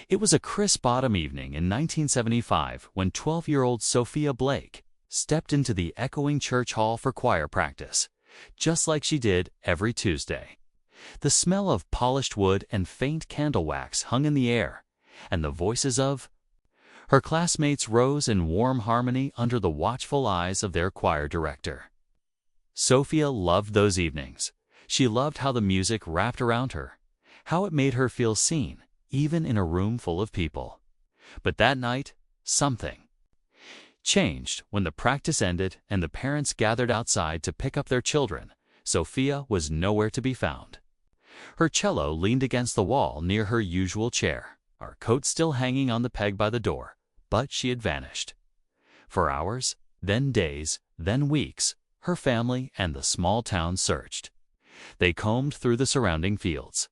It was a crisp autumn evening in 1975 when 12-year-old Sophia Blake stepped into the echoing church hall for choir practice, just like she did every Tuesday. The smell of polished wood and faint candle wax hung in the air, and the voices of her classmates rose in warm harmony under the watchful eyes of their choir director. Sophia loved those evenings. She loved how the music wrapped around her, how it made her feel seen, even in a room full of people. But that night, something changed. When the practice ended and the parents gathered outside to pick up their children, Sophia was nowhere to be found. Her cello leaned against the wall near her usual chair, her coat still hanging on the peg by the door, but she had vanished. For hours, then days, then weeks, her family and the small town searched. They combed through the surrounding fields,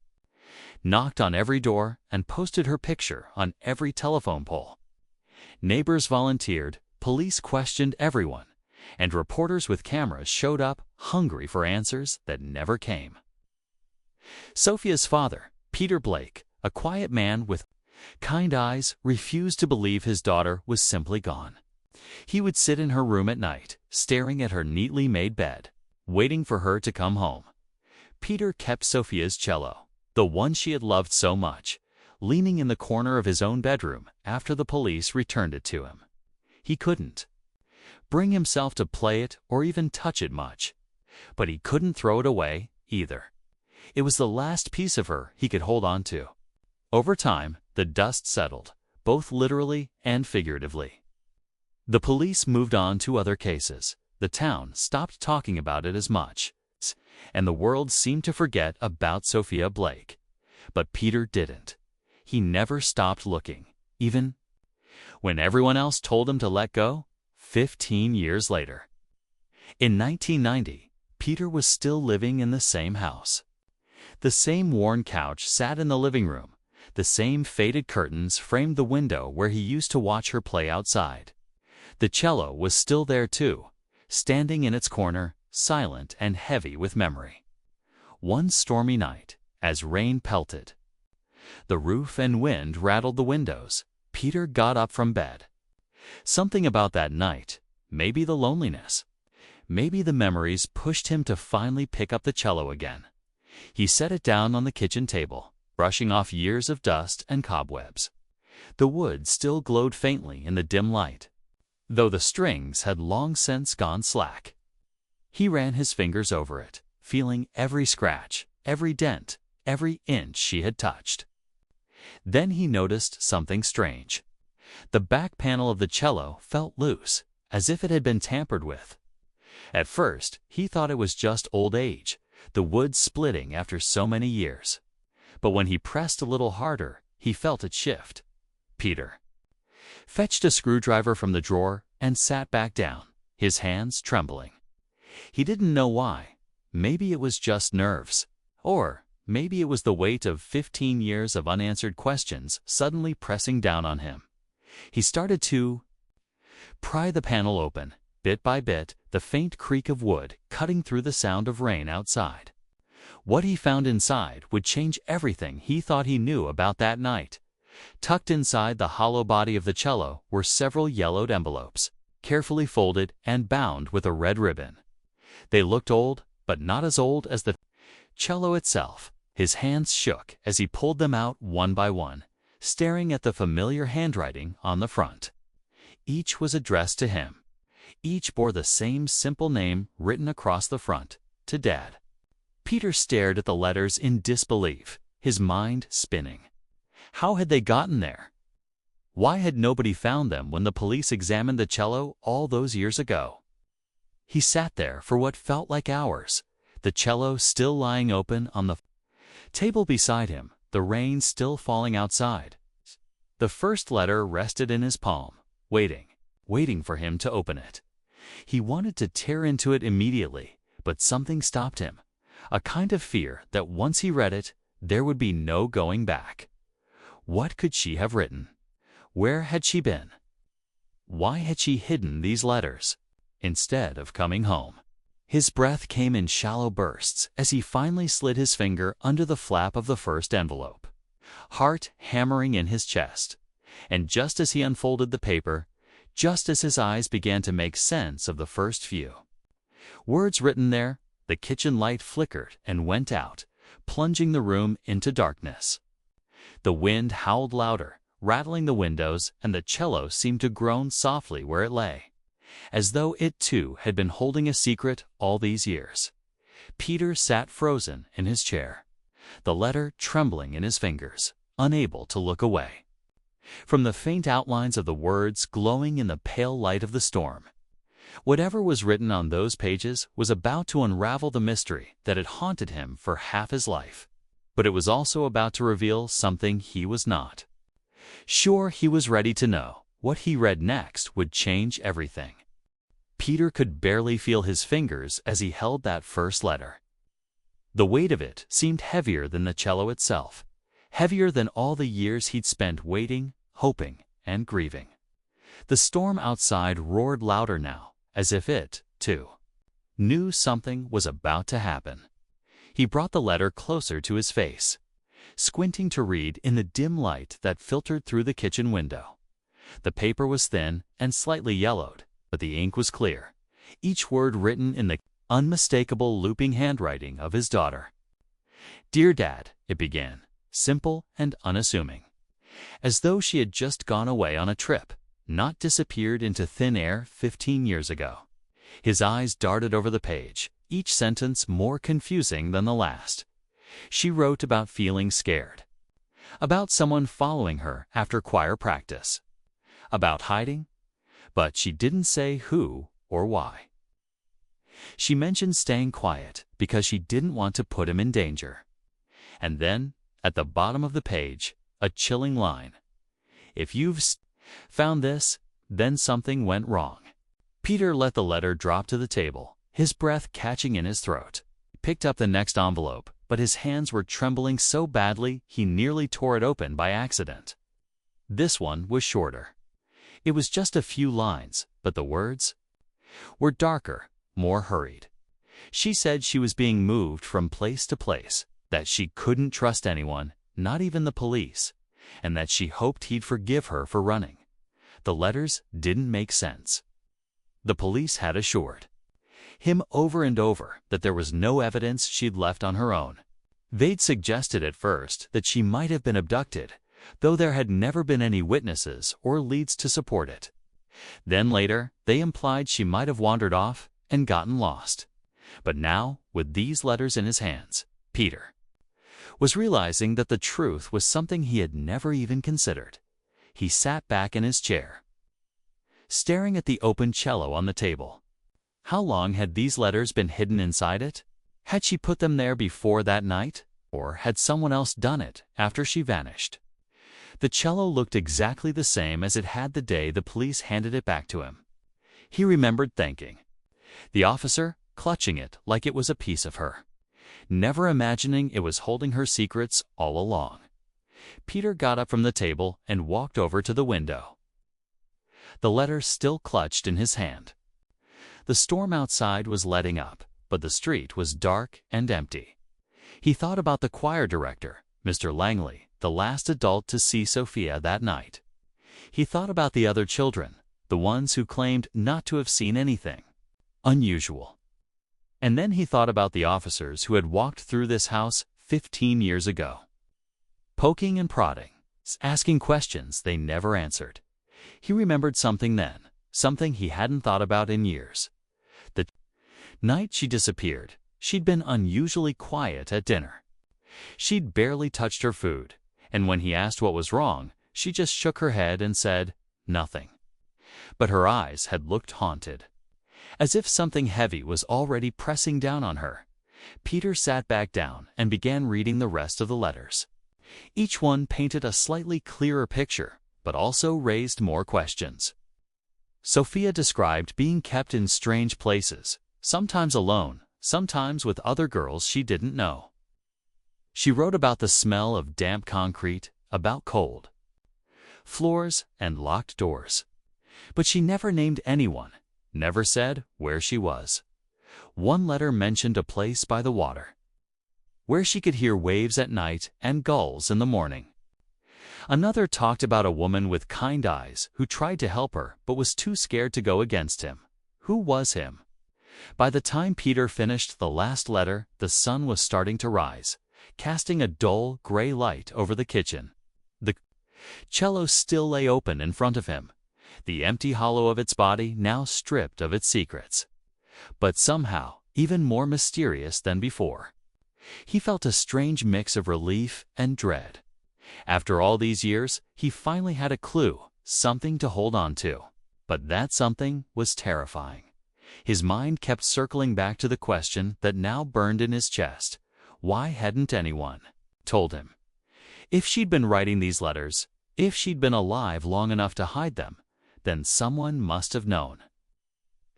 knocked on every door, and posted her picture on every telephone pole. Neighbors volunteered, police questioned everyone, and reporters with cameras showed up, hungry for answers that never came. Sophia's father, Peter Blake, a quiet man with kind eyes, refused to believe his daughter was simply gone. He would sit in her room at night, staring at her neatly made bed, waiting for her to come home. Peter kept Sophia's cello, the one she had loved so much, leaning in the corner of his own bedroom after the police returned it to him. He couldn't bring himself to play it or even touch it much, but he couldn't throw it away either. It was the last piece of her he could hold on to. Over time, the dust settled, both literally and figuratively. The police moved on to other cases. The town stopped talking about it as much, and the world seemed to forget about Sophia Blake. But Peter didn't. He never stopped looking, even when everyone else told him to let go, 15 years later. In 1990, Peter was still living in the same house. The same worn couch sat in the living room. The same faded curtains framed the window where he used to watch her play outside. The cello was still there too, standing in its corner, silent and heavy with memory. One stormy night, as rain pelted the roof and wind rattled the windows, Peter got up from bed. Something about that night, maybe the loneliness, maybe the memories, pushed him to finally pick up the cello again. He set it down on the kitchen table, brushing off years of dust and cobwebs. The wood still glowed faintly in the dim light, though the strings had long since gone slack. He ran his fingers over it, feeling every scratch, every dent, every inch she had touched. Then he noticed something strange. The back panel of the cello felt loose, as if it had been tampered with. At first, he thought it was just old age, the wood splitting after so many years. But when he pressed a little harder, he felt it shift. Peter fetched a screwdriver from the drawer and sat back down, his hands trembling. He didn't know why. Maybe it was just nerves, or maybe it was the weight of 15 years of unanswered questions suddenly pressing down on him. He started to pry the panel open, bit by bit, the faint creak of wood cutting through the sound of rain outside. What he found inside would change everything he thought he knew about that night. Tucked inside the hollow body of the cello were several yellowed envelopes, carefully folded and bound with a red ribbon. They looked old, but not as old as the cello itself. His hands shook as he pulled them out one by one, staring at the familiar handwriting on the front. Each was addressed to him. Each bore the same simple name written across the front, to Dad. Peter stared at the letters in disbelief, his mind spinning. How had they gotten there? Why had nobody found them when the police examined the cello all those years ago? He sat there for what felt like hours, the cello still lying open on the table beside him, the rain still falling outside. The first letter rested in his palm, waiting for him to open it. He wanted to tear into it immediately, but something stopped him, a kind of fear that once he read it, there would be no going back. What could she have written? Where had she been? Why had she hidden these letters instead of coming home? His breath came in shallow bursts as he finally slid his finger under the flap of the first envelope. heart hammering in his chest. And just as he unfolded the paper, just as his eyes began to make sense of the first few words written there, the kitchen light flickered and went out, plunging the room into darkness. The wind howled louder, rattling the windows, and the cello seemed to groan softly where it lay, as though it too had been holding a secret all these years. Peter sat frozen in his chair, the letter trembling in his fingers, unable to look away from the faint outlines of the words glowing in the pale light of the storm. Whatever was written on those pages was about to unravel the mystery that had haunted him for half his life, but it was also about to reveal something he was not. Sure, he was ready to know. What he read next would change everything. Peter could barely feel his fingers as he held that first letter. The weight of it seemed heavier than the cello itself, heavier than all the years he'd spent waiting, hoping, and grieving. The storm outside roared louder now, as if it, too, knew something was about to happen. He brought the letter closer to his face, squinting to read in the dim light that filtered through the kitchen window. The paper was thin and slightly yellowed, but the ink was clear, each word written in the unmistakable looping handwriting of his daughter. "Dear Dad," it began, simple and unassuming, as though she had just gone away on a trip, not disappeared into thin air 15 years ago. His eyes darted over the page, each sentence more confusing than the last. She wrote about feeling scared, about someone following her after choir practice, about hiding, but she didn't say who or why. She mentioned staying quiet because she didn't want to put him in danger. And then, at the bottom of the page, a chilling line. "If you've found this, then something went wrong." Peter let the letter drop to the table, his breath catching in his throat. He picked up the next envelope, but his hands were trembling so badly he nearly tore it open by accident. This one was shorter. It was just a few lines, but the words were darker, more hurried. She said she was being moved from place to place, that she couldn't trust anyone, not even the police, and that she hoped he'd forgive her for running. The letters didn't make sense. The police had assured him over and over that there was no evidence she'd left on her own. They'd suggested at first that she might have been abducted, though there had never been any witnesses or leads to support it. Then later, they implied she might have wandered off and gotten lost. But now, with these letters in his hands, Peter was realizing that the truth was something he had never even considered. He sat back in his chair, staring at the open cello on the table. How long had these letters been hidden inside it? Had she put them there before that night, or had someone else done it after she vanished? The cello looked exactly the same as it had the day the police handed it back to him. He remembered thanking the officer, clutching it like it was a piece of her, never imagining it was holding her secrets all along. Peter got up from the table and walked over to the window, the letter still clutched in his hand. The storm outside was letting up, but the street was dark and empty. He thought about the choir director, Mr. Langley, the last adult to see Sophia that night. He thought about the other children, the ones who claimed not to have seen anything unusual. And then he thought about the officers who had walked through this house 15 years ago, poking and prodding, asking questions they never answered. He remembered something then, something he hadn't thought about in years. The night she disappeared, she'd been unusually quiet at dinner. She'd barely touched her food, and when he asked what was wrong, she just shook her head and said, "Nothing." But her eyes had looked haunted, as if something heavy was already pressing down on her. Peter sat back down and began reading the rest of the letters. Each one painted a slightly clearer picture, but also raised more questions. Sophia described being kept in strange places, sometimes alone, sometimes with other girls she didn't know. She wrote about the smell of damp concrete, about cold floors and locked doors. But she never named anyone, never said where she was. One letter mentioned a place by the water, where she could hear waves at night and gulls in the morning. Another talked about a woman with kind eyes who tried to help her but was too scared to go against him. Who was him? By the time Peter finished the last letter, the sun was starting to rise, casting a dull, gray light over the kitchen. The cello still lay open in front of him, the empty hollow of its body now stripped of its secrets. But somehow, even more mysterious than before. He felt a strange mix of relief and dread. After all these years, he finally had a clue, something to hold on to. But that something was terrifying. His mind kept circling back to the question that now burned in his chest. Why hadn't anyone told him? If she'd been writing these letters, if she'd been alive long enough to hide them, then someone must have known.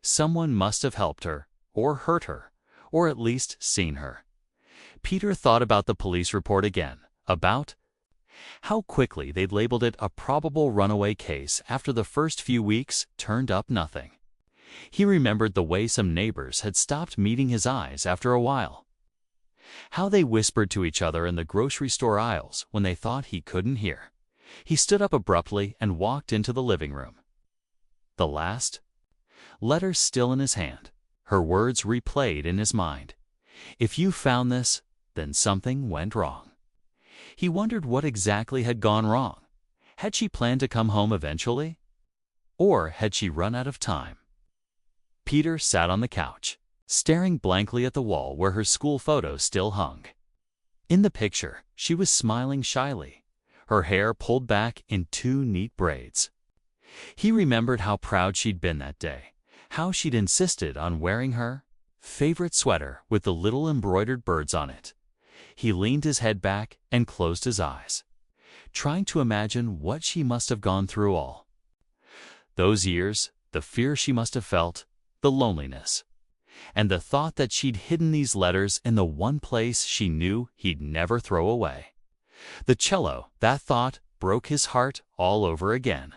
Someone must have helped her, or hurt her, or at least seen her. Peter thought about the police report again, about how quickly they'd labeled it a probable runaway case after the first few weeks turned up nothing. He remembered the way some neighbors had stopped meeting his eyes after a while. How they whispered to each other in the grocery store aisles when they thought he couldn't hear. He stood up abruptly and walked into the living room. The last letter still in his hand, her words replayed in his mind. If you found this, then something went wrong. He wondered what exactly had gone wrong. Had she planned to come home eventually? Or had she run out of time? Peter sat on the couch, staring blankly at the wall where her school photo still hung. In the picture, she was smiling shyly, her hair pulled back in two neat braids. He remembered how proud she'd been that day, how she'd insisted on wearing her favorite sweater with the little embroidered birds on it. He leaned his head back and closed his eyes, trying to imagine what she must have gone through all those years, the fear she must have felt, the loneliness, and the thought that she'd hidden these letters in the one place she knew he'd never throw away. The cello, that thought, broke his heart all over again.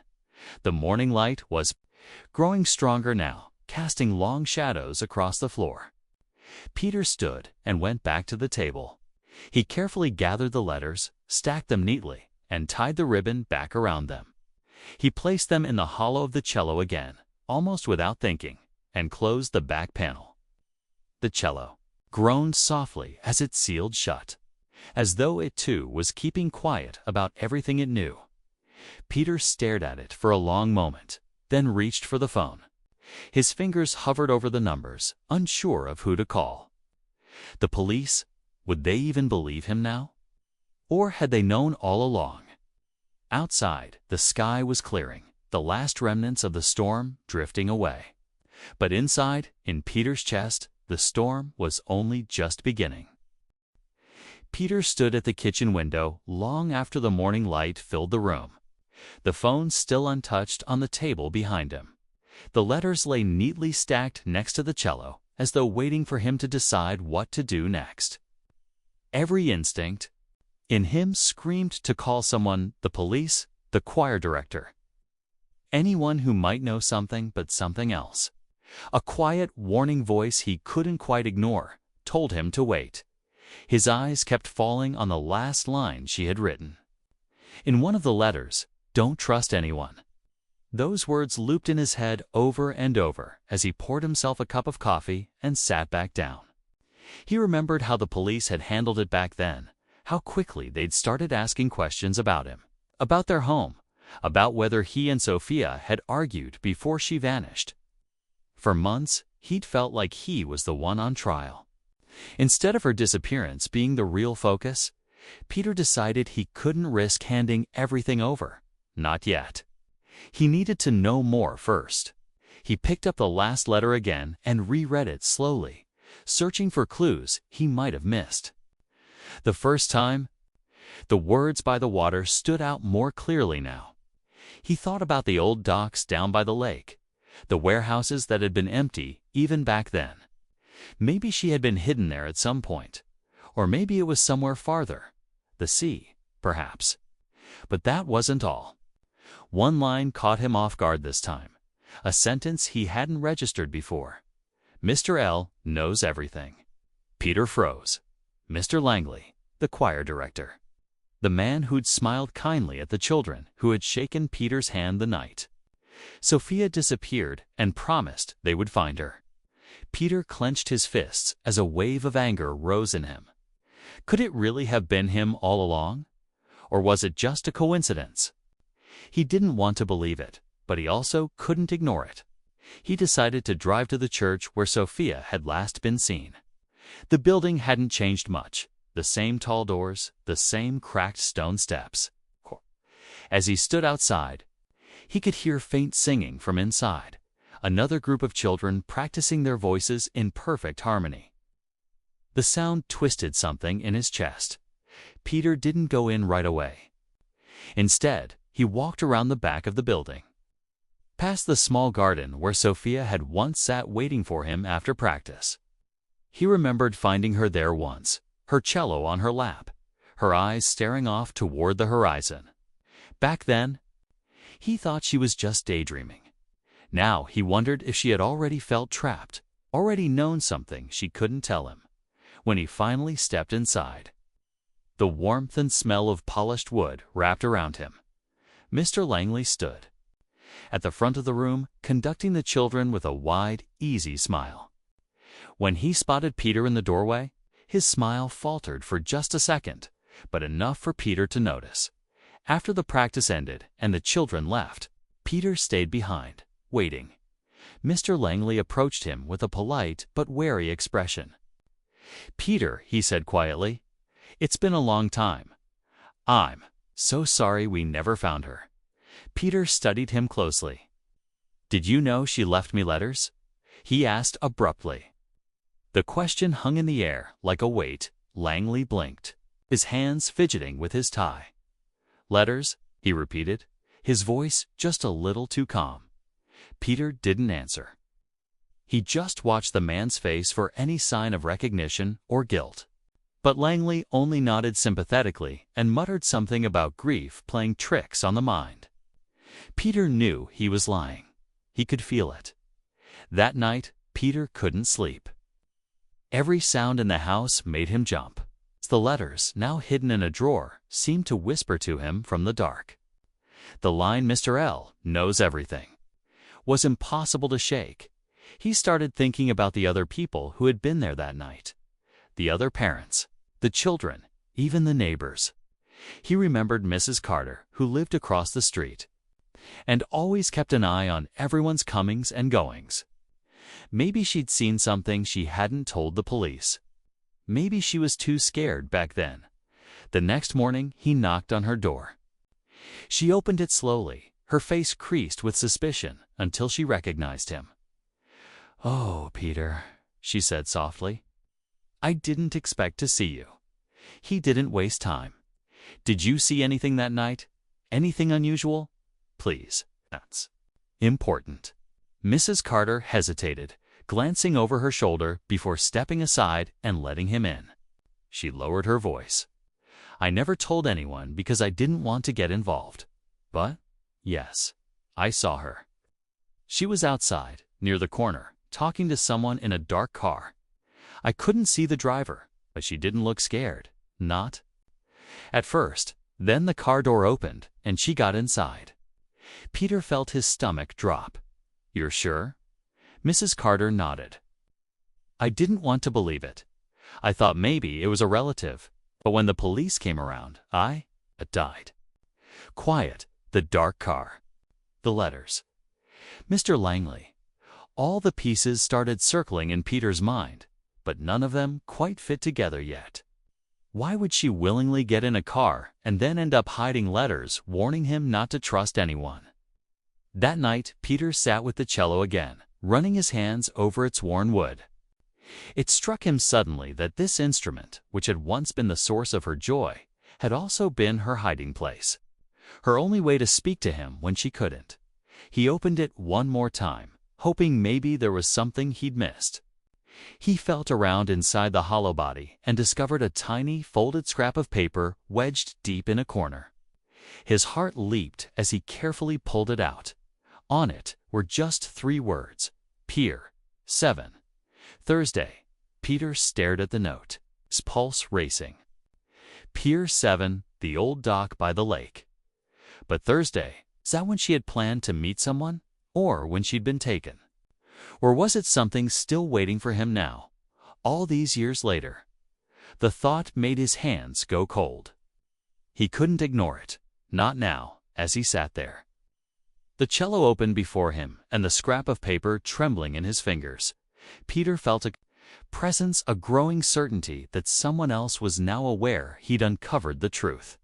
The morning light was growing stronger now, casting long shadows across the floor. Peter stood and went back to the table. He carefully gathered the letters, stacked them neatly, and tied the ribbon back around them. He placed them in the hollow of the cello again, almost without thinking, and closed the back panel. The cello groaned softly as it sealed shut, as though it too was keeping quiet about everything it knew. Peter stared at it for a long moment, then reached for the phone. His fingers hovered over the numbers, unsure of who to call. The police? Would they even believe him now? Or had they known all along? Outside, the sky was clearing, the last remnants of the storm drifting away. But inside, in Peter's chest, the storm was only just beginning. Peter stood at the kitchen window long after the morning light filled the room, the phone still untouched on the table behind him. The letters lay neatly stacked next to the cello, as though waiting for him to decide what to do next. Every instinct in him screamed to call someone, the police, the choir director. Anyone who might know something but something else. A quiet, warning voice he couldn't quite ignore told him to wait. His eyes kept falling on the last line she had written. In one of the letters, "Don't trust anyone." Those words looped in his head over and over as he poured himself a cup of coffee and sat back down. He remembered how the police had handled it back then, how quickly they'd started asking questions about him, about their home, about whether he and Sophia had argued before she vanished. For months, he'd felt like he was the one on trial. Instead of her disappearance being the real focus, Peter decided he couldn't risk handing everything over. Not yet. He needed to know more first. He picked up the last letter again and reread it slowly, searching for clues he might have missed. The first time, the words by the water stood out more clearly now. He thought about the old docks down by the lake, the warehouses that had been empty even back then. Maybe she had been hidden there at some point, or maybe it was somewhere farther, the sea, perhaps. But that wasn't all. One line caught him off guard this time, a sentence he hadn't registered before. "Mr. L knows everything." Peter froze. Mr. Langley, the choir director. the man who'd smiled kindly at the children who had shaken Peter's hand the night. Sophia disappeared and promised they would find her. Peter clenched his fists as a wave of anger rose in him. Could it really have been him all along? Or was it just a coincidence? He didn't want to believe it, but he also couldn't ignore it. He decided to drive to the church where Sophia had last been seen. The building hadn't changed much. The same tall doors, the same cracked stone steps. As he stood outside, he could hear faint singing from inside, another group of children practicing their voices in perfect harmony. The sound twisted something in his chest. Peter didn't go in right away. Instead, he walked around the back of the building, past the small garden where Sophia had once sat waiting for him after practice. He remembered finding her there once, her cello on her lap, her eyes staring off toward the horizon. Back then, he thought she was just daydreaming. Now he wondered if she had already felt trapped, already known something she couldn't tell him. When he finally stepped inside, the warmth and smell of polished wood wrapped around him. Mr. Langley stood at the front of the room, conducting the children with a wide, easy smile. When he spotted Peter in the doorway, his smile faltered for just a second, but enough for Peter to notice. After the practice ended and the children left, Peter stayed behind, waiting. Mr. Langley approached him with a polite but wary expression. "Peter," he said quietly, "it's been a long time. I'm so sorry we never found her." Peter studied him closely. "Did you know she left me letters?" he asked abruptly. The question hung in the air like a weight. Langley blinked, his hands fidgeting with his tie. "Letters?" he repeated, his voice just a little too calm. Peter didn't answer. He just watched the man's face for any sign of recognition or guilt. But Langley only nodded sympathetically and muttered something about grief playing tricks on the mind. Peter knew he was lying. He could feel it. That night, Peter couldn't sleep. Every sound in the house made him jump. The letters, now hidden in a drawer, seemed to whisper to him from the dark. The line "Mr. L knows everything" was impossible to shake. He started thinking about the other people who had been there that night. The other parents, the children, even the neighbors. He remembered Mrs. Carter, who lived across the street, and always kept an eye on everyone's comings and goings. Maybe she'd seen something she hadn't told the police. Maybe she was too scared back then. The next morning, he knocked on her door. She opened it slowly, her face creased with suspicion, until she recognized him. "Oh, Peter," she said softly. "I didn't expect to see you." He didn't waste time. "Did you see anything that night? Anything unusual? Please, that's important." Mrs. Carter hesitated, glancing over her shoulder before stepping aside and letting him in. She lowered her voice. "I never told anyone because I didn't want to get involved. But, yes, I saw her. She was outside, near the corner, talking to someone in a dark car. I couldn't see the driver, but she didn't look scared. Not at first. Then the car door opened, and she got inside." Peter felt his stomach drop. "You're sure?" Mrs. Carter nodded. "I didn't want to believe it. I thought maybe it was a relative, but when the police came around, I died." Quiet, the dark car, the letters. Mr. Langley. All the pieces started circling in Peter's mind, but none of them quite fit together yet. Why would she willingly get in a car and then end up hiding letters warning him not to trust anyone? That night, Peter sat with the cello again, running his hands over its worn wood. It struck him suddenly that this instrument, which had once been the source of her joy, had also been her hiding place, her only way to speak to him when she couldn't. He opened it one more time, hoping maybe there was something he'd missed. He felt around inside the hollow body and discovered a tiny, folded scrap of paper wedged deep in a corner. His heart leaped as he carefully pulled it out. On it were just 3 words: Pier 7. Thursday. Peter stared at the note, his pulse racing. Pier 7, the old dock by the lake. But Thursday, is that when she had planned to meet someone? Or when she'd been taken? Or was it something still waiting for him now, all these years later? The thought made his hands go cold. He couldn't ignore it, not now, as he sat there. The cello opened before him, and the scrap of paper trembling in his fingers. Peter felt a presence, a growing certainty that someone else was now aware he'd uncovered the truth.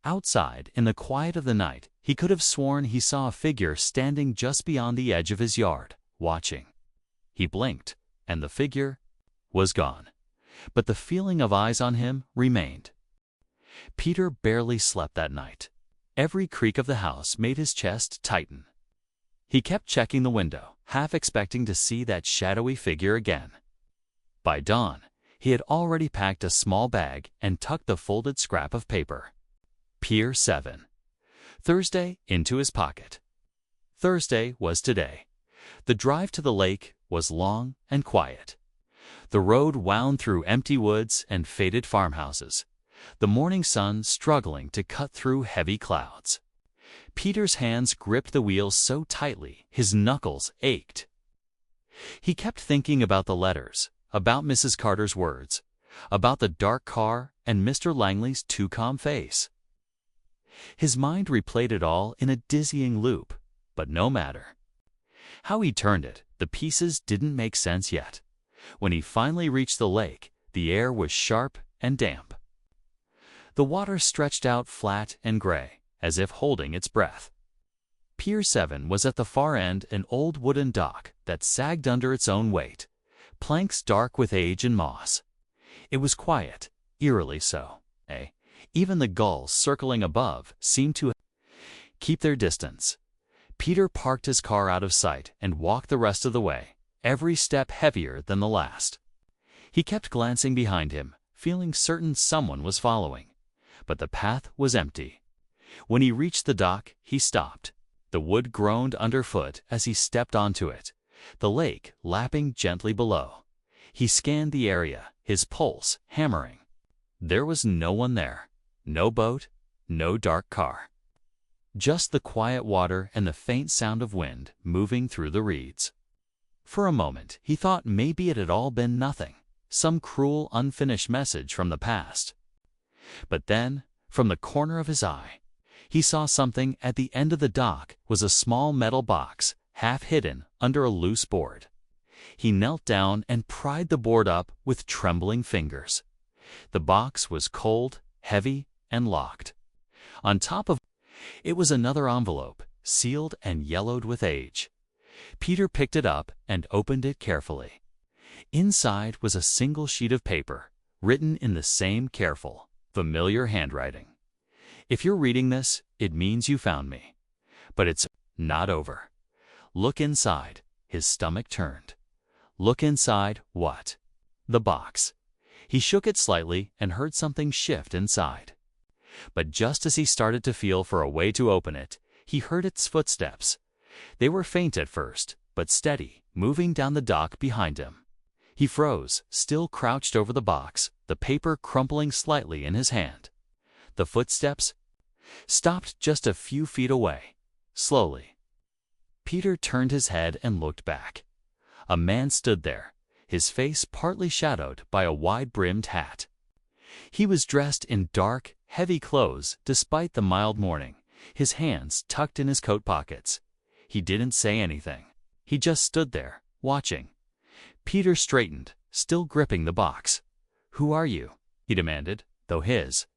Outside, in the quiet of the night, he could have sworn he saw a figure standing just beyond the edge of his yard, watching. He blinked, and the figure was gone. But the feeling of eyes on him remained. Peter barely slept that night. Every creak of the house made his chest tighten. He kept checking the window, half expecting to see that shadowy figure again. By dawn, he had already packed a small bag and tucked the folded scrap of paper. Pier 7. Thursday into his pocket. Thursday was today. The drive to the lake was long and quiet. The road wound through empty woods and faded farmhouses, the morning sun struggling to cut through heavy clouds. Peter's hands gripped the wheels so tightly his knuckles ached. He kept thinking about the letters, about Mrs. Carter's words, about the dark car and Mr. Langley's too calm face. His mind replayed it all in a dizzying loop, but no matter how he turned it, the pieces didn't make sense yet. When he finally reached the lake, the air was sharp and damp. The water stretched out flat and gray, as if holding its breath. Pier 7 was at the far end, an old wooden dock that sagged under its own weight, planks dark with age and moss. It was quiet, eerily so. Even the gulls circling above seemed to keep their distance. Peter parked his car out of sight and walked the rest of the way, every step heavier than the last. He kept glancing behind him, feeling certain someone was following. But the path was empty. When he reached the dock, he stopped. The wood groaned underfoot as he stepped onto it, the lake lapping gently below. He scanned the area, his pulse hammering. There was no one there. No boat, no dark car. Just the quiet water and the faint sound of wind moving through the reeds. For a moment, he thought maybe it had all been nothing, some cruel, unfinished message from the past. But then, from the corner of his eye, he saw something at the end of the dock was a small metal box, half hidden under a loose board. He knelt down and pried the board up with trembling fingers. The box was cold, heavy, and locked. On top of it was another envelope, sealed and yellowed with age. Peter picked it up and opened it carefully. Inside was a single sheet of paper, written in the same careful, familiar handwriting. If you're reading this, it means you found me. But it's not over. Look inside. His stomach turned. Look inside what? The box. He shook it slightly and heard something shift inside. But just as he started to feel for a way to open it, he heard its footsteps. They were faint at first, but steady, moving down the dock behind him. He froze, still crouched over the box, the paper crumpling slightly in his hand. The footsteps stopped just a few feet away, slowly. Peter turned his head and looked back. A man stood there, his face partly shadowed by a wide-brimmed hat. He was dressed in dark, heavy clothes despite the mild morning, his hands tucked in his coat pockets. He didn't say anything. He just stood there, watching. Peter straightened, still gripping the box. "Who are you?" he demanded, though his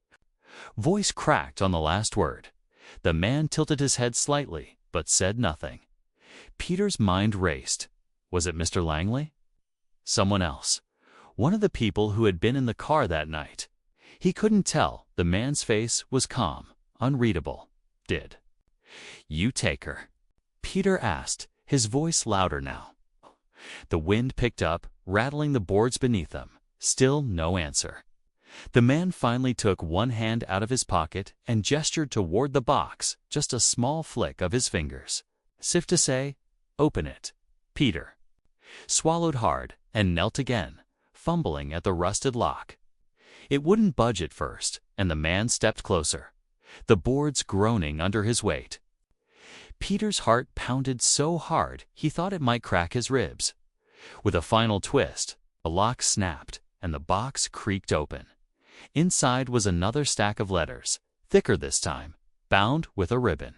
voice cracked on the last word. The man tilted his head slightly, but said nothing. Peter's mind raced. Was it Mr. Langley? Someone else. One of the people who had been in the car that night. He couldn't tell. The man's face was calm, unreadable. "Did you take her?" Peter asked, his voice louder now. The wind picked up, rattling the boards beneath them. Still no answer. The man finally took one hand out of his pocket and gestured toward the box, just a small flick of his fingers. As if to say, "Open it." Peter swallowed hard and knelt again, fumbling at the rusted lock. It wouldn't budge at first, and the man stepped closer, the boards groaning under his weight. Peter's heart pounded so hard he thought it might crack his ribs. With a final twist, the lock snapped and the box creaked open. Inside was another stack of letters, thicker this time, bound with a ribbon.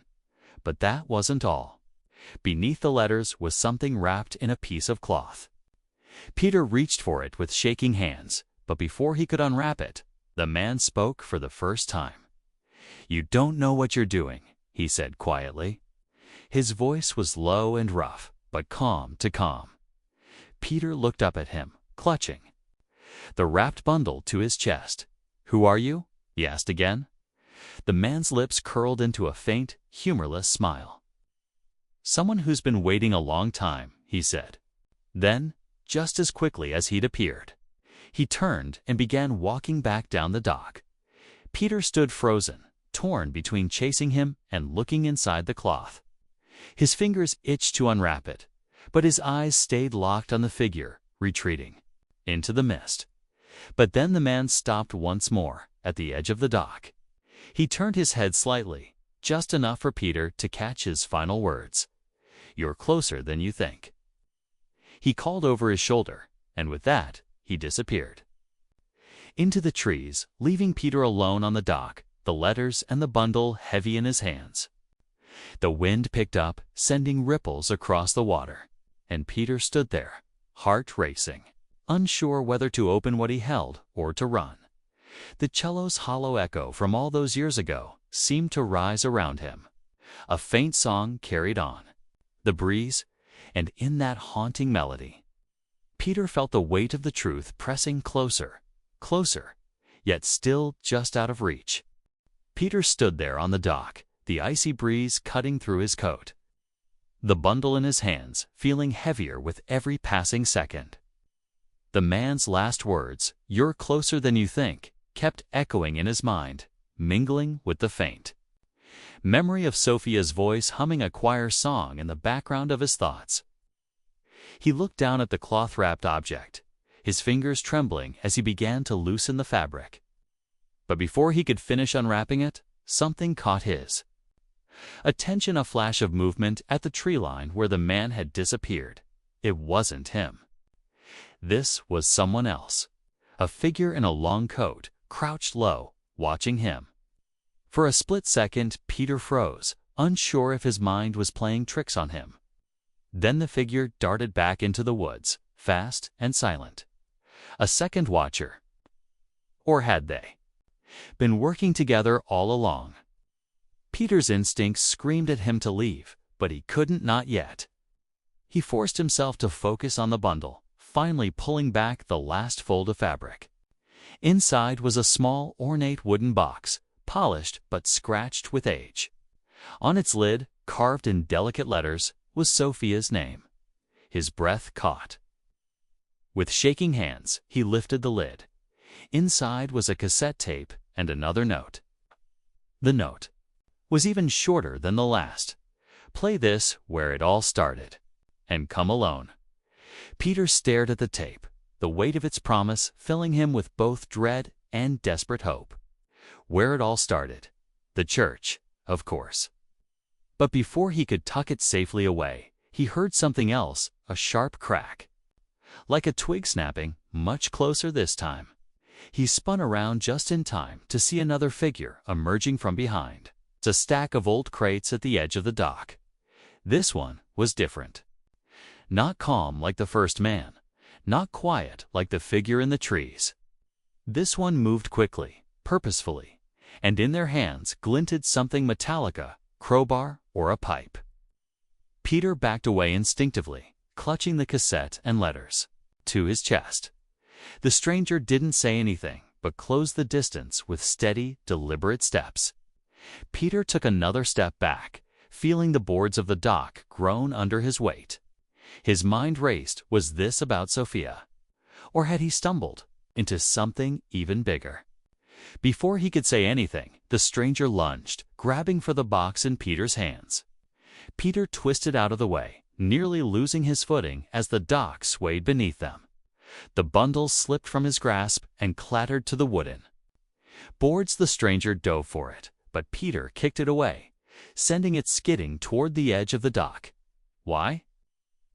But that wasn't all. Beneath the letters was something wrapped in a piece of cloth. Peter reached for it with shaking hands, but before he could unwrap it, the man spoke for the first time. "You don't know what you're doing," he said quietly. His voice was low and rough, but calm to calm. Peter looked up at him, clutching the wrapped bundle to his chest. "Who are you?" he asked again. The man's lips curled into a faint, humorless smile. "Someone who's been waiting a long time," he said. Then, just as quickly as he'd appeared, he turned and began walking back down the dock. Peter stood frozen, torn between chasing him and looking inside the cloth. His fingers itched to unwrap it, but his eyes stayed locked on the figure, retreating into the mist. But then the man stopped once more at the edge of the dock. He turned his head slightly, just enough for Peter to catch his final words. "You're closer than you think." He called over his shoulder, and with that, he disappeared into the trees, leaving Peter alone on the dock, the letters and the bundle heavy in his hands. The wind picked up, sending ripples across the water, and Peter stood there, heart racing, unsure whether to open what he held or to run. The cello's hollow echo from all those years ago seemed to rise around him. A faint song carried on, the breeze, and in that haunting melody, Peter felt the weight of the truth pressing closer, closer, yet still just out of reach. Peter stood there on the dock, the icy breeze cutting through his coat, the bundle in his hands feeling heavier with every passing second. The man's last words, "You're closer than you think," kept echoing in his mind, mingling with the faint memory of Sophia's voice humming a choir song in the background of his thoughts. He looked down at the cloth-wrapped object, his fingers trembling as he began to loosen the fabric. But before he could finish unwrapping it, something caught his attention, a flash of movement at the tree line where the man had disappeared. It wasn't him. This was someone else, a figure in a long coat, crouched low, watching him. For a split second, Peter froze, unsure if his mind was playing tricks on him. Then the figure darted back into the woods, fast and silent. A second watcher. Or had they been working together all along? Peter's instincts screamed at him to leave, but he couldn't, not yet. He forced himself to focus on the bundle, finally pulling back the last fold of fabric. Inside was a small, ornate wooden box, polished but scratched with age. On its lid, carved in delicate letters, was Sophia's name. His breath caught. With shaking hands, he lifted the lid. Inside was a cassette tape and another note. The note was even shorter than the last. "Play this where it all started, and come alone." Peter stared at the tape, the weight of its promise filling him with both dread and desperate hope. Where it all started. The church, of course. But before he could tuck it safely away, he heard something else, a sharp crack. Like a twig snapping, much closer this time. He spun around just in time to see another figure emerging from behind. A stack of old crates at the edge of the dock. This one was different. Not calm like the first man, not quiet like the figure in the trees. This one moved quickly, purposefully, and in their hands glinted something metallic, a crowbar or a pipe. Peter backed away instinctively, clutching the cassette and letters to his chest. The stranger didn't say anything, but closed the distance with steady, deliberate steps. Peter took another step back, feeling the boards of the dock groan under his weight. His mind raced. Was this about Sophia? Or had he stumbled into something even bigger? Before he could say anything, the stranger lunged, grabbing for the box in Peter's hands. Peter twisted out of the way, nearly losing his footing as the dock swayed beneath them. The bundle slipped from his grasp and clattered to the wooden Bored, the stranger dove for it, but Peter kicked it away, sending it skidding toward the edge of the dock. "Why?"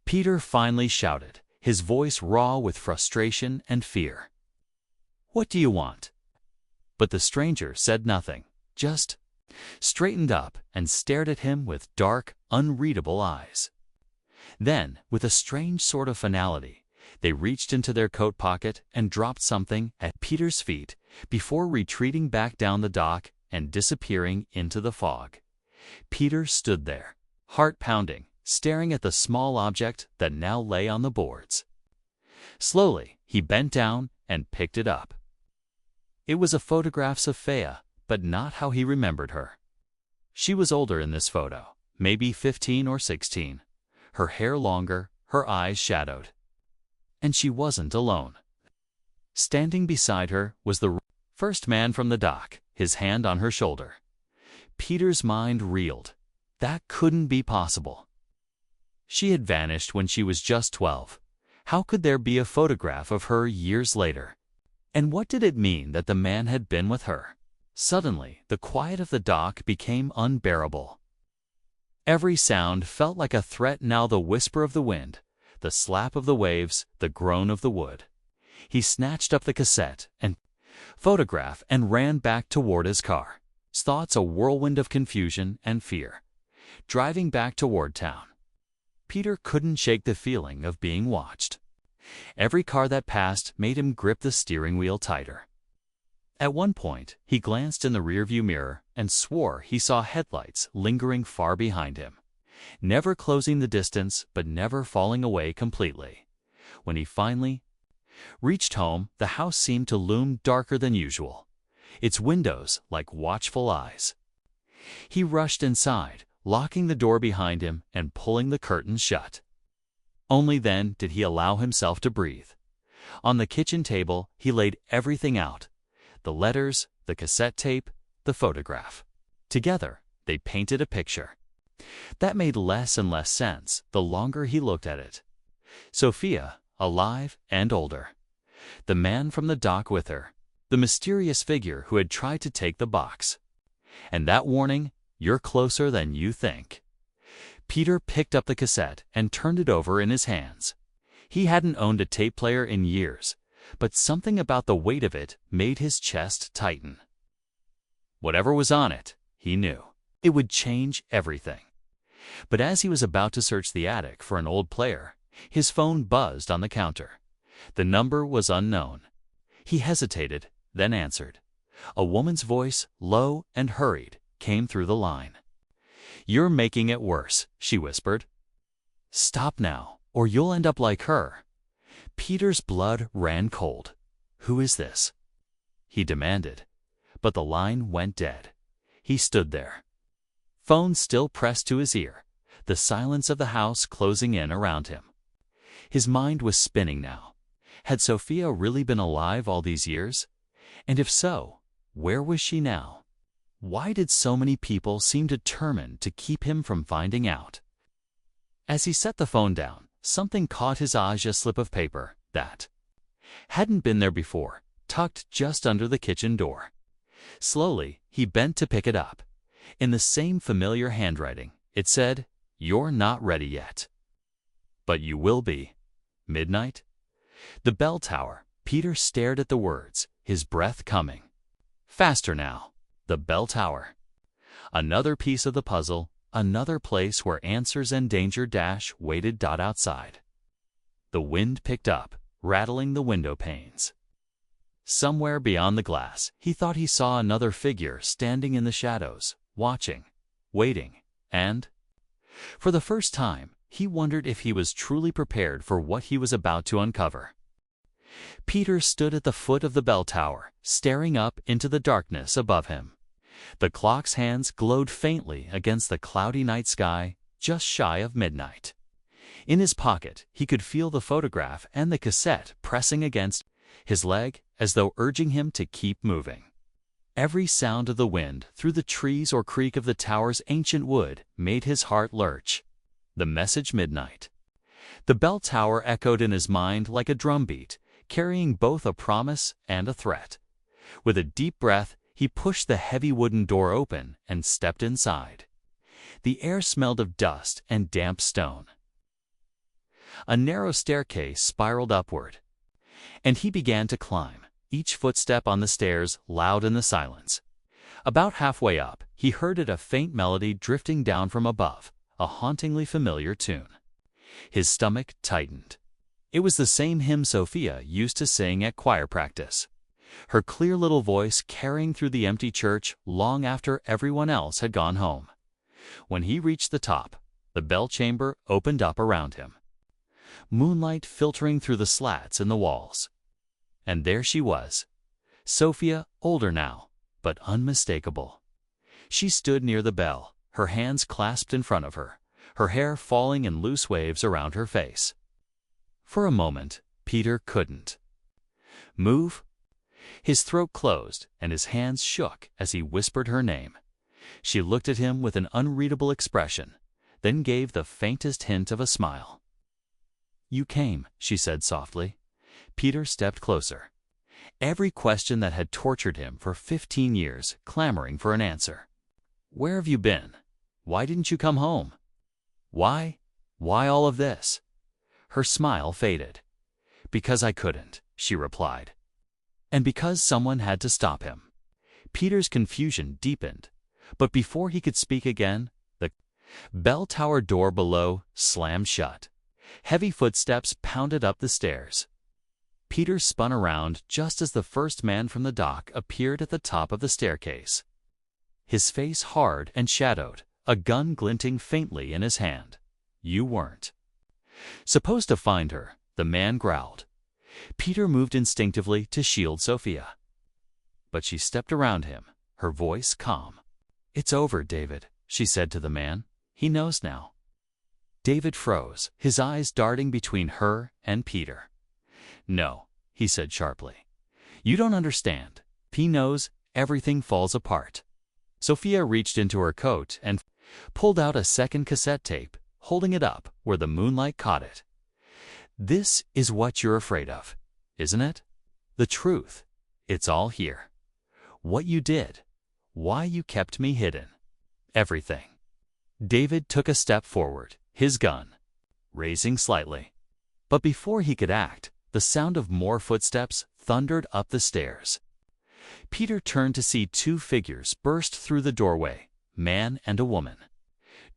Peter finally shouted, his voice raw with frustration and fear. "What do you want?" But the stranger said nothing, just straightened up and stared at him with dark, unreadable eyes. Then, with a strange sort of finality, they reached into their coat pocket and dropped something at Peter's feet before retreating back down the dock and disappearing into the fog. Peter stood there, heart pounding, staring at the small object that now lay on the boards. Slowly, he bent down and picked it up. It was a photograph of Fea, but not how he remembered her. She was older in this photo, maybe 15 or 16, her hair longer, her eyes shadowed. And she wasn't alone. Standing beside her was the first man from the dock, his hand on her shoulder. Peter's mind reeled. That couldn't be possible. She had vanished when she was just 12. How could there be a photograph of her years later? And what did it mean that the man had been with her? Suddenly, the quiet of the dock became unbearable. Every sound felt like a threat now, the whisper of the wind, the slap of the waves, the groan of the wood. He snatched up the cassette and photograph and ran back toward his car, his thoughts a whirlwind of confusion and fear. Driving back toward town, Peter couldn't shake the feeling of being watched. Every car that passed made him grip the steering wheel tighter. At one point, he glanced in the rearview mirror and swore he saw headlights lingering far behind him, never closing the distance but never falling away completely. When he finally reached home, the house seemed to loom darker than usual, its windows like watchful eyes. He rushed inside, locking the door behind him and pulling the curtains shut. Only then did he allow himself to breathe. On the kitchen table, he laid everything out: the letters, the cassette tape, the photograph. Together, they painted a picture that made less and less sense the longer he looked at it. Sophia, alive and older. The man from the dock with her. The mysterious figure who had tried to take the box. And that warning, "You're closer than you think." Peter picked up the cassette and turned it over in his hands. He hadn't owned a tape player in years, but something about the weight of it made his chest tighten. Whatever was on it, he knew, it would change everything. But as he was about to search the attic for an old player, his phone buzzed on the counter. The number was unknown. He hesitated, then answered. A woman's voice, low and hurried, came through the line. "You're making it worse," she whispered. "Stop now, or you'll end up like her." Peter's blood ran cold. "Who is this?" he demanded. But the line went dead. He stood there, phone still pressed to his ear, the silence of the house closing in around him. His mind was spinning now. Had Sophia really been alive all these years? And if so, where was she now? Why did so many people seem determined to keep him from finding out? As he set the phone down, something caught his eye, a slip of paper that hadn't been there before, tucked just under the kitchen door. Slowly, he bent to pick it up. In the same familiar handwriting, it said, "You're not ready yet." "But you will be." Midnight? The bell tower. Peter stared at the words, his breath coming faster now. The bell tower. Another piece of the puzzle, another place where answers and danger waited outside. The wind picked up, rattling the window panes. Somewhere beyond the glass, he thought he saw another figure standing in the shadows, watching, waiting, and, for the first time, he wondered if he was truly prepared for what he was about to uncover. Peter stood at the foot of the bell tower, staring up into the darkness above him. The clock's hands glowed faintly against the cloudy night sky, just shy of midnight. In his pocket, he could feel the photograph and the cassette pressing against his leg, as though urging him to keep moving. Every sound of the wind through the trees or creak of the tower's ancient wood made his heart lurch. The message midnight. The bell tower echoed in his mind like a drumbeat, carrying both a promise and a threat. With a deep breath, he pushed the heavy wooden door open and stepped inside. The air smelled of dust and damp stone. A narrow staircase spiraled upward, and he began to climb, each footstep on the stairs loud in the silence. About halfway up, he heard a faint melody drifting down from above, a hauntingly familiar tune. His stomach tightened. It was the same hymn Sophia used to sing at choir practice, her clear little voice carrying through the empty church long after everyone else had gone home. When he reached the top, the bell chamber opened up around him, moonlight filtering through the slats in the walls. And there she was, Sophia, older now, but unmistakable. She stood near the bell, her hands clasped in front of her, her hair falling in loose waves around her face. For a moment, Peter couldn't move. His throat closed and his hands shook as he whispered her name. She looked at him with an unreadable expression, then gave the faintest hint of a smile. "You came," she said softly. Peter stepped closer, every question that had tortured him for 15 years clamoring for an answer. "Where have you been? Why didn't you come home? Why all of this?" Her smile faded. "Because I couldn't," she replied. "And because someone had to stop him." Peter's confusion deepened, but before he could speak again, the bell tower door below slammed shut. Heavy footsteps pounded up the stairs. Peter spun around just as the first man from the dock appeared at the top of the staircase, his face hard and shadowed, a gun glinting faintly in his hand. "You weren't supposed to find her," the man growled. Peter moved instinctively to shield Sophia, but she stepped around him, her voice calm. "It's over, David," she said to the man. "He knows now." David froze, his eyes darting between her and Peter. "No," he said sharply. "You don't understand. He knows, everything falls apart." Sophia reached into her coat and pulled out a second cassette tape, holding it up where the moonlight caught it. "This is what you're afraid of, isn't it? The truth. It's all here. What you did. Why you kept me hidden. Everything." David took a step forward, his gun raising slightly. But before he could act, the sound of more footsteps thundered up the stairs. Peter turned to see two figures burst through the doorway, man and a woman,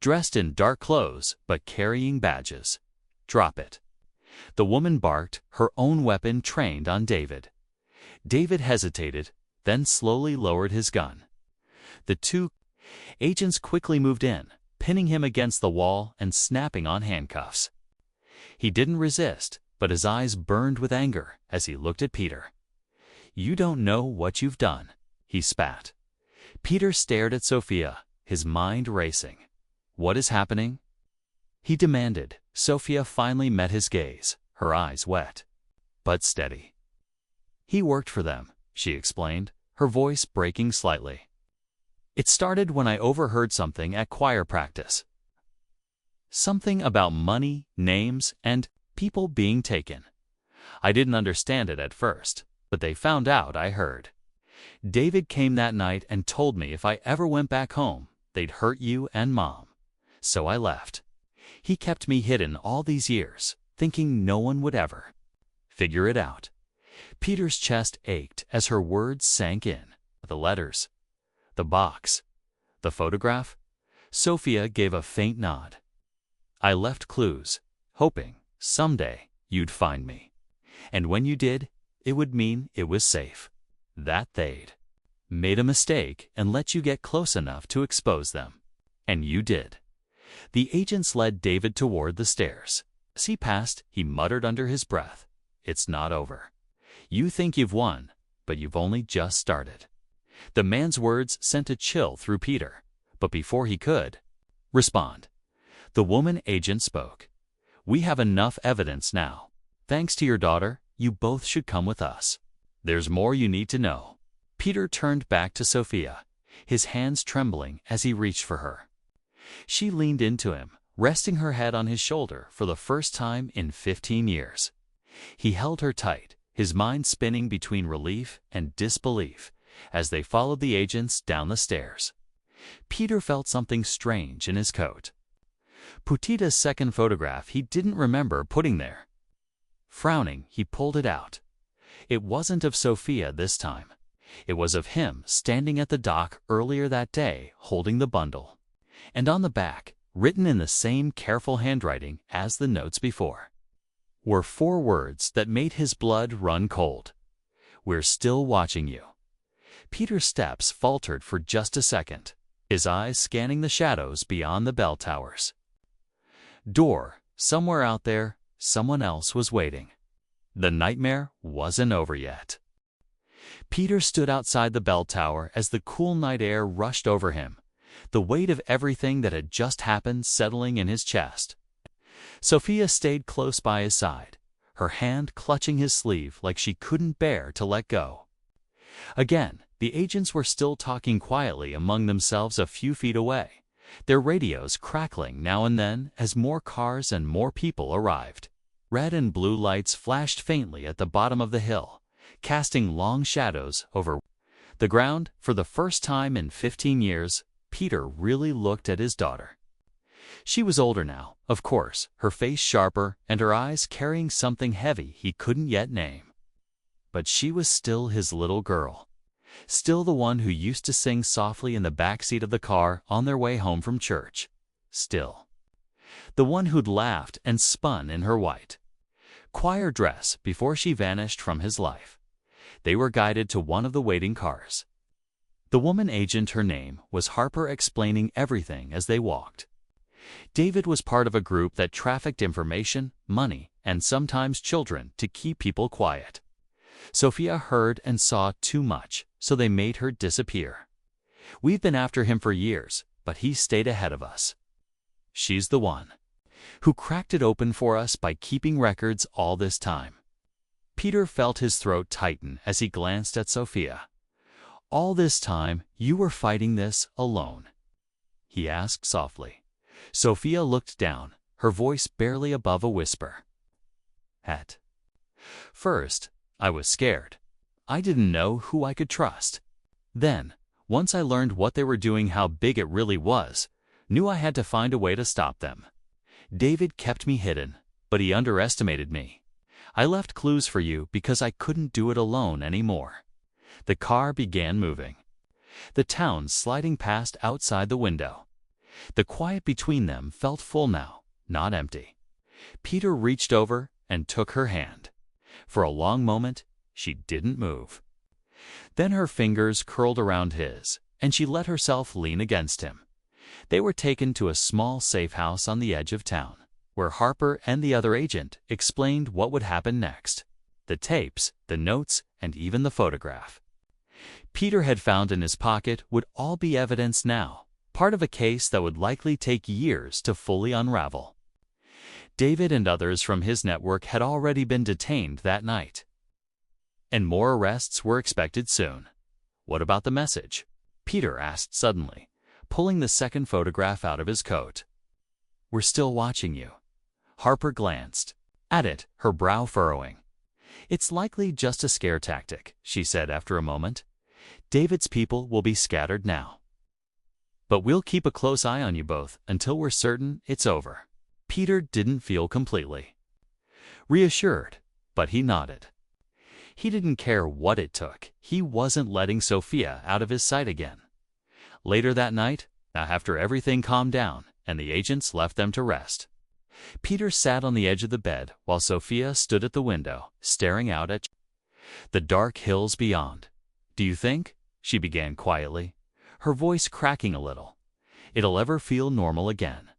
dressed in dark clothes but carrying badges. "Drop it." The woman barked, her own weapon trained on David. David hesitated, then slowly lowered his gun. The two agents quickly moved in, pinning him against the wall and snapping on handcuffs. He didn't resist, but his eyes burned with anger as he looked at Peter. "You don't know what you've done," he spat. Peter stared at Sophia, his mind racing. "What is happening?" he demanded. Sophia finally met his gaze, her eyes wet, but steady. "He worked for them," she explained, her voice breaking slightly. "It started when I overheard something at choir practice. Something about money, names, and people being taken. I didn't understand it at first, but they found out I heard. David came that night and told me if I ever went back home, they'd hurt you and Mom. So I left. He kept me hidden all these years, thinking no one would ever figure it out." Peter's chest ached as her words sank in. The letters, the box, the photograph. Sophia gave a faint nod. "I left clues, hoping someday you'd find me. And when you did, it would mean it was safe. That they'd made a mistake and let you get close enough to expose them. And you did." The agents led David toward the stairs. As he passed, he muttered under his breath, "It's not over. You think you've won, but you've only just started." The man's words sent a chill through Peter, but before he could respond, the woman agent spoke. "We have enough evidence now. Thanks to your daughter, you both should come with us. There's more you need to know." Peter turned back to Sophia, his hands trembling as he reached for her. She leaned into him, resting her head on his shoulder for the first time in 15 years. He held her tight, his mind spinning between relief and disbelief as they followed the agents down the stairs. Peter felt something strange in his coat. Putita's second photograph he didn't remember putting there. Frowning, he pulled it out. It wasn't of Sophia this time. It was of him standing at the dock earlier that day holding the bundle. And on the back, written in the same careful handwriting as the notes before, were 4 words that made his blood run cold. "We're still watching you." Peter's steps faltered for just a second, his eyes scanning the shadows beyond the bell towers. Door, somewhere out there, someone else was waiting. The nightmare wasn't over yet. Peter stood outside the bell tower as the cool night air rushed over him, the weight of everything that had just happened settling in his chest. Sophia stayed close by his side, her hand clutching his sleeve like she couldn't bear to let go. Again, the agents were still talking quietly among themselves a few feet away, their radios crackling now and then as more cars and more people arrived. Red and blue lights flashed faintly at the bottom of the hill, casting long shadows over the ground. For the first time in 15 years, Peter really looked at his daughter. She was older now, of course, her face sharper and her eyes carrying something heavy he couldn't yet name. But she was still his little girl, still the one who used to sing softly in the back seat of the car on their way home from church, still the one who'd laughed and spun in her white choir dress before she vanished from his life. They were guided to one of the waiting cars. The woman agent, her name was Harper, explaining everything as they walked. David was part of a group that trafficked information, money, and sometimes children to keep people quiet. Sophia heard and saw too much, so they made her disappear. We've been after him for years, but he stayed ahead of us. She's the one who cracked it open for us by keeping records all this time. Peter felt his throat tighten as he glanced at Sophia. "All this time, you were fighting this alone?" he asked softly. Sophia looked down, her voice barely above a whisper. "At first, I was scared. I didn't know who I could trust. Then, once I learned what they were doing, how big it really was, knew I had to find a way to stop them. David kept me hidden, but he underestimated me. I left clues for you because I couldn't do it alone anymore." The car began moving, the town sliding past outside the window. The quiet between them felt full now, not empty. Peter reached over and took her hand. For a long moment, she didn't move. Then her fingers curled around his, and she let herself lean against him. They were taken to a small safe house on the edge of town, where Harper and the other agent explained what would happen next. The tapes, the notes, and even the photograph Peter had found in his pocket would all be evidence now, part of a case that would likely take years to fully unravel. David and others from his network had already been detained that night, and more arrests were expected soon. "What about the message?" Peter asked suddenly, pulling the second photograph out of his coat. "We're still watching you." Harper glanced at it, her brow furrowing. "It's likely just a scare tactic," she said after a moment. "David's people will be scattered now. But we'll keep a close eye on you both until we're certain it's over." Peter didn't feel completely reassured, but he nodded. He didn't care what it took. He wasn't letting Sophia out of his sight again. Later that night, after everything calmed down and the agents left them to rest, Peter sat on the edge of the bed while Sophia stood at the window, staring out at the dark hills beyond. "Do you think," she began quietly, her voice cracking a little, "it'll ever feel normal again?"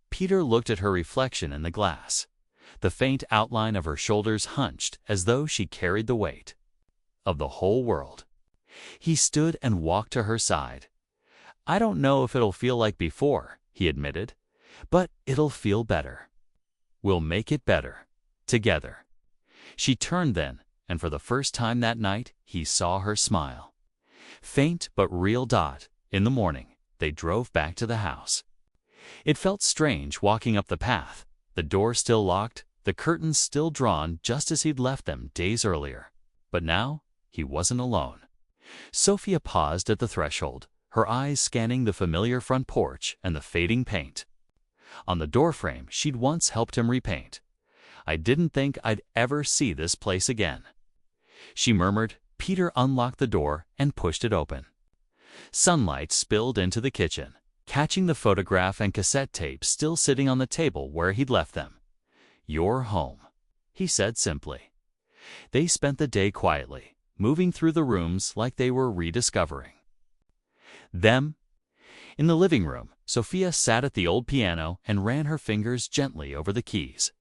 Peter looked at her reflection in the glass. The faint outline of her shoulders hunched as though she carried the weight of the whole world. He stood and walked to her side. "I don't know if it'll feel like before," he admitted, "but it'll feel better. We'll make it better, together." She turned then, and for the first time that night, he saw her smile. Faint but real. In the morning, they drove back to the house. It felt strange walking up the path, the door still locked, the the curtains still drawn just as he'd left them days earlier. But now, he wasn't alone. Sophia paused at the threshold, her eyes scanning the familiar front porch and the fading paint. On the doorframe she'd once helped him repaint. "I didn't think I'd ever see this place again," she murmured. Peter unlocked the door and pushed it open. Sunlight spilled into the kitchen, catching the photograph and cassette tape still sitting on the table where he'd left them. "You're home," he said simply. They spent the day quietly, moving through the rooms like they were rediscovering them. In the living room, Sophia sat at the old piano and ran her fingers gently over the keys,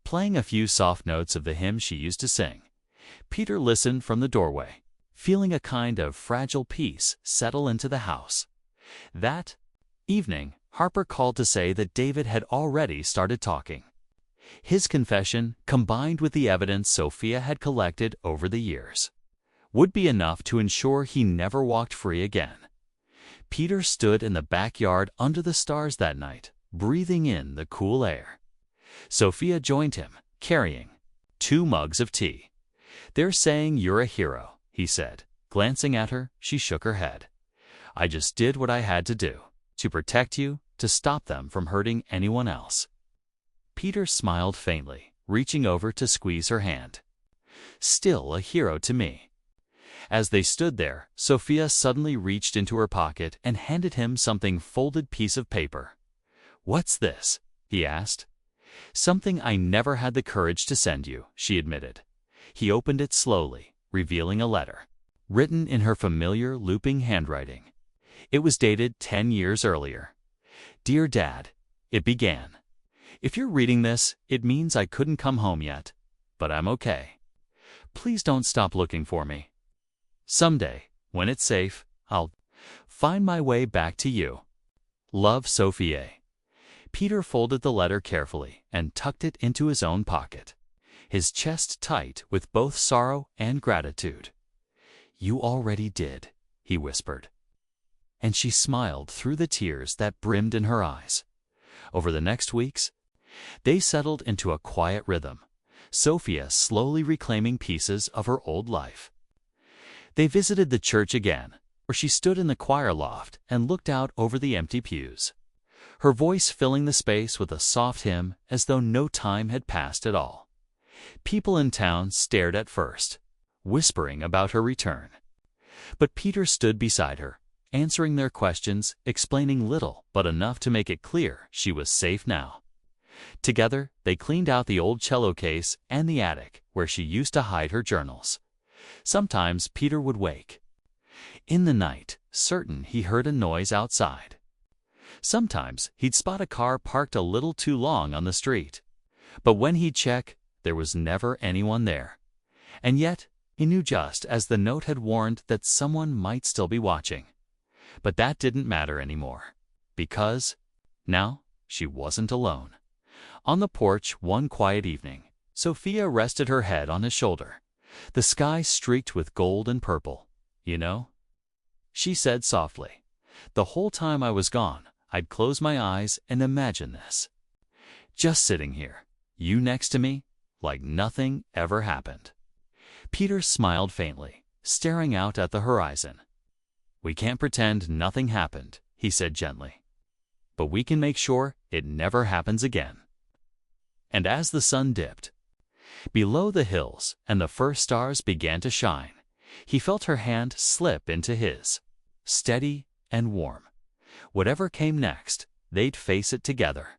playing a few soft notes of the hymn she used to sing. Peter listened from the doorway, feeling a kind of fragile peace settle into the house. That evening, Harper called to say that David had already started talking. His confession, combined with the evidence Sophia had collected over the years, would be enough to ensure he never walked free again. Peter stood in the backyard under the stars that night, breathing in the cool air. Sophia joined him, carrying 2 mugs of tea. "They're saying you're a hero," he said. Glancing at her, she shook her head. "I just did what I had to do, to protect you, to stop them from hurting anyone else." Peter smiled faintly, reaching over to squeeze her hand. "Still a hero to me." As they stood there, Sophia suddenly reached into her pocket and handed him something folded piece of paper. "What's this?" he asked. "Something I never had the courage to send you," she admitted. He opened it slowly, revealing a letter, written in her familiar looping handwriting. It was dated 10 years earlier. "Dear Dad," it began. "If you're reading this, it means I couldn't come home yet, but I'm okay. Please don't stop looking for me. Someday, when it's safe, I'll find my way back to you. Love, Sophia." Peter folded the letter carefully and tucked it into his own pocket, his chest tight with both sorrow and gratitude. "You already did," he whispered. And she smiled through the tears that brimmed in her eyes. Over the next weeks, they settled into a quiet rhythm, Sophia slowly reclaiming pieces of her old life. They visited the church again, where she stood in the choir loft and looked out over the empty pews, her voice filling the space with a soft hymn as though no time had passed at all. People in town stared at first, whispering about her return. But Peter stood beside her, answering their questions, explaining little but enough to make it clear she was safe now. Together, they cleaned out the old cello case and the attic where she used to hide her journals. Sometimes Peter would wake in the night, certain he heard a noise outside. Sometimes he'd spot a car parked a little too long on the street. But when he'd check, there was never anyone there. And yet, he knew just as the note had warned that someone might still be watching. But that didn't matter anymore, because now she wasn't alone. On the porch one quiet evening, Sophia rested her head on his shoulder. The sky streaked with gold and purple. "You know," she said softly, "the whole time I was gone, I'd close my eyes and imagine this. Just sitting here, you next to me, like nothing ever happened." Peter smiled faintly, staring out at the horizon. "We can't pretend nothing happened," he said gently. "But we can make sure it never happens again." And as the sun dipped below the hills and the first stars began to shine, he felt her hand slip into his, steady and warm. Whatever came next, they'd face it together.